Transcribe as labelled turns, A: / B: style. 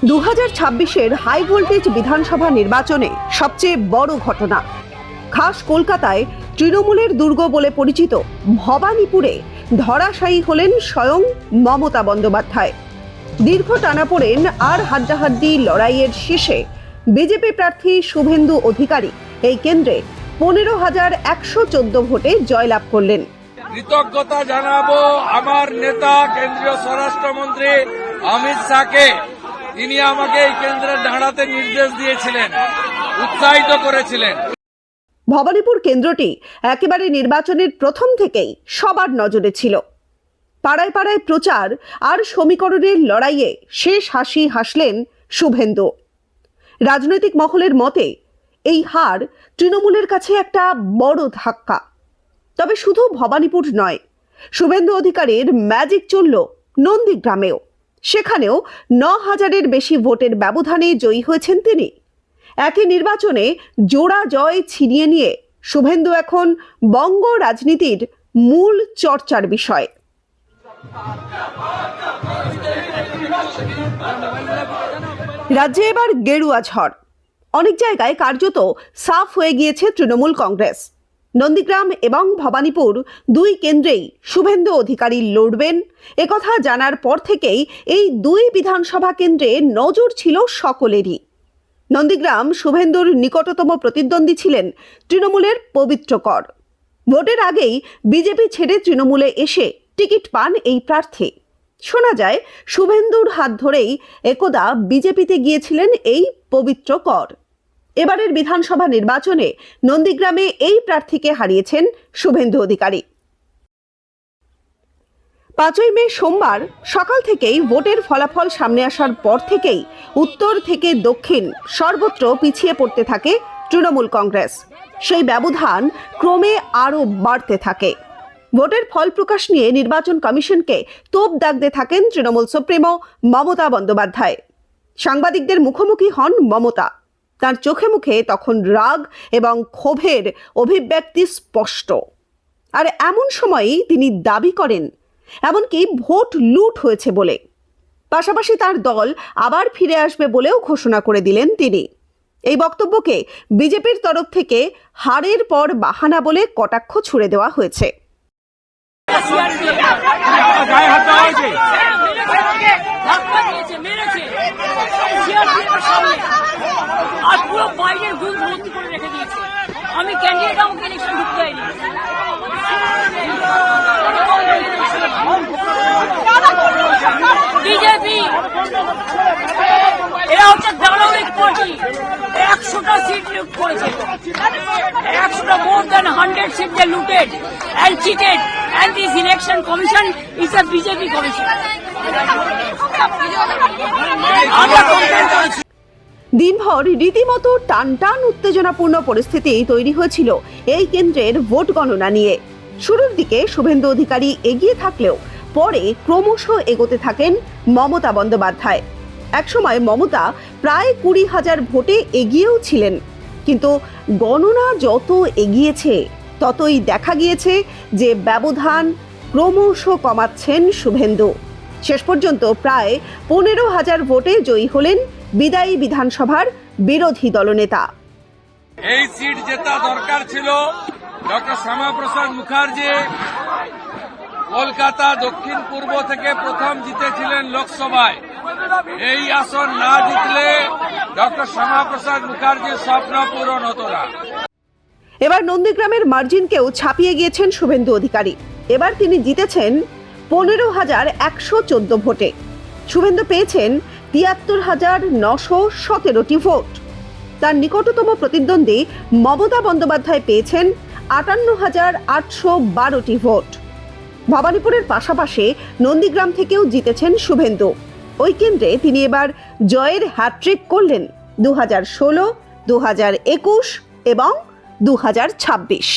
A: 2026-এর high voltage বিধানসভা নির্বাচনে সবচেয়ে বড় ঘটনা, খাস কলকাতায় তৃণমূলের দুর্গ বলে পরিচিত ভবানীপুরে ধরাশায়ী হলেন স্বয়ং মমতা বন্দ্যোপাধ্যায়। দীর্ঘ টানাপোড়েন আর হাড্ডাহাড্ডি লড়াইয়ের শেষে বিজেপি প্রার্থী শুভেন্দু অধিকারী এই কেন্দ্রে 15,114 ভোটে জয়লাভ করলেন।
B: কৃতজ্ঞতা জানাবো আমার নেতা কেন্দ্রীয় স্বরাষ্ট্রমন্ত্রী অমিত শাহকে। তিনি আমাকে এই কেন্দ্রে দাঁড়াতে নির্দেশ দিয়েছিলেন, উৎসাহিত করেছিলেন।
A: ভবানীপুর কেন্দ্রটি একেবারে নির্বাচনের প্রথম থেকেই সবার নজরে ছিল। পাড়ায় পাড়ায় প্রচার আর সমীকরণের লড়াইয়ে শেষ হাসি হাসলেন শুভেন্দু। রাজনৈতিক মহলের মতে এই হার তৃণমূলের কাছে একটা বড় ধাক্কা। তবে শুধু ভবানীপুর নয়, শুভেন্দু অধিকারীর ম্যাজিক চলল নন্দীগ্রামেও। সেখানেও 9,000-এর বেশি ভোটের ব্যবধানে জয়ী হয়েছেন তিনি। একই নির্বাচনে জোড়া জয় ছিনিয়ে নিয়ে শুভেন্দু এখন বঙ্গ রাজনীতির মূল চর্চার বিষয়। রাজ্যে এবার গেরুয়া ঝড়। অনেক জায়গায় কার্যত সাফ হয়ে গিয়েছে তৃণমূল কংগ্রেস। নন্দীগ্রাম এবং ভবানীপুর দুই কেন্দ্রেই শুভেন্দু অধিকারী লড়বেন একথা জানার পর থেকেই এই দুই বিধানসভা কেন্দ্রে নজর ছিল সকলেরই। নন্দীগ্রাম শুভেন্দুর নিকটতম প্রতিদ্বন্দ্বী ছিলেন তৃণমূলের পবিত্র কর। ভোটের আগেই বিজেপি ছেড়ে তৃণমূলে এসে টিকিট পান এই প্রার্থী। শোনা যায় শুভেন্দুর হাত ধরেই একদা বিজেপিতে গিয়েছিলেন এই পবিত্র কর। এবারের বিধানসভা নির্বাচনে নন্দীগ্রামে এই প্রার্থীকে হারিয়েছেন শুভেন্দু অধিকারী। 5ই মে সোমবার সকাল থেকেই ভোটের ফলাফল সামনে আসার পর থেকেই উত্তর থেকে দক্ষিণ সর্বত্র পিছিয়ে পড়তে থাকে তৃণমূল কংগ্রেস। সেই ব্যবধান ক্রমে আরও বাড়তে থাকে। ভোটের ফল প্রকাশ নিয়ে নির্বাচন কমিশনকে তোপ দাগতে থাকেন তৃণমূল সুপ্রিমো মমতা বন্দ্যোপাধ্যায়। সাংবাদিকদের মুখোমুখি হন মমতা। তার চোখে মুখে তখন রাগ এবং ক্ষোভের অভিব্যক্তি স্পষ্ট। আর এমন সময়ই তিনি দাবি করেন এমনকি ভোট লুট হয়েছে বলে। পাশাপাশি তার দল আবার ফিরে আসবে বলেও ঘোষণা করে দিলেন তিনি। এই বক্তব্যকে বিজেপির তরফ থেকে হারের পর বাহানা বলে কটাক্ষ ছুড়ে দেওয়া হয়েছে।
C: আমি ক্যান্ডিডেট আমাকে ইলেকশন ঢুকতে যাইনি। বিজেপি এরা হচ্ছে দানবিক পার্টি। 100টা সিট লুট করেছে, 100টা more than 100 seats they looted and cheated, and this election commission is a BJP commission.
A: দিনভর রীতিমতো টানটান উত্তেজনাপূর্ণ পরিস্থিতি তৈরি হয়েছিল এই কেন্দ্রের ভোট গণনা নিয়ে। শুরুর দিকে শুভেন্দু অধিকারী এগিয়ে থাকলেও পরে ক্রমশ এগোতে থাকেন মমতা বন্দ্যোপাধ্যায়। একসময় মমতা প্রায় 20,000 ভোটে এগিয়েও ছিলেন, কিন্তু গণনা যত এগিয়েছে ততই দেখা গিয়েছে যে ব্যবধান ক্রমশ কমাচ্ছেন শুভেন্দু। শেষ পর্যন্ত প্রায় 15,000 ভোটে জয়ী হলেন বিদায়ী বিধানসভার বিরোধী দলনেতা।
B: এই সিট জেতা দরকার ছিল ডক্টর শ্যামাপ্রসাদ মুখার্জি। কলকাতা দক্ষিণ পূর্ব থেকে প্রথম জিতেছিলেন লোকসভায়। এই আসন না জিতলে ডক্টর শ্যামাপ্রসাদ মুখার্জির স্বপ্ন পূরণ হতো না।
A: এবার নন্দীগ্রামের মার্জিনকেও ছাপিয়ে গিয়েছেন শুভেন্দু অধিকারী। এবার তিনি জিতেছেন 15,114 ভোটে। শুভেন্দু পেয়েছেন 73,917টি ভোট। তার নিকটতম প্রতিদ্বন্দ্বী মমতা বন্দ্যোপাধ্যায় পেয়েছেন 58,812টি ভোট। ভবানীপুরের পাশাপাশি নন্দীগ্রাম থেকেও জিতেছেন শুভেন্দু। ওই কেন্দ্রে তিনি এবার জয়ের হ্যাট্রিক করলেন 2016, 2021 এবং 2026।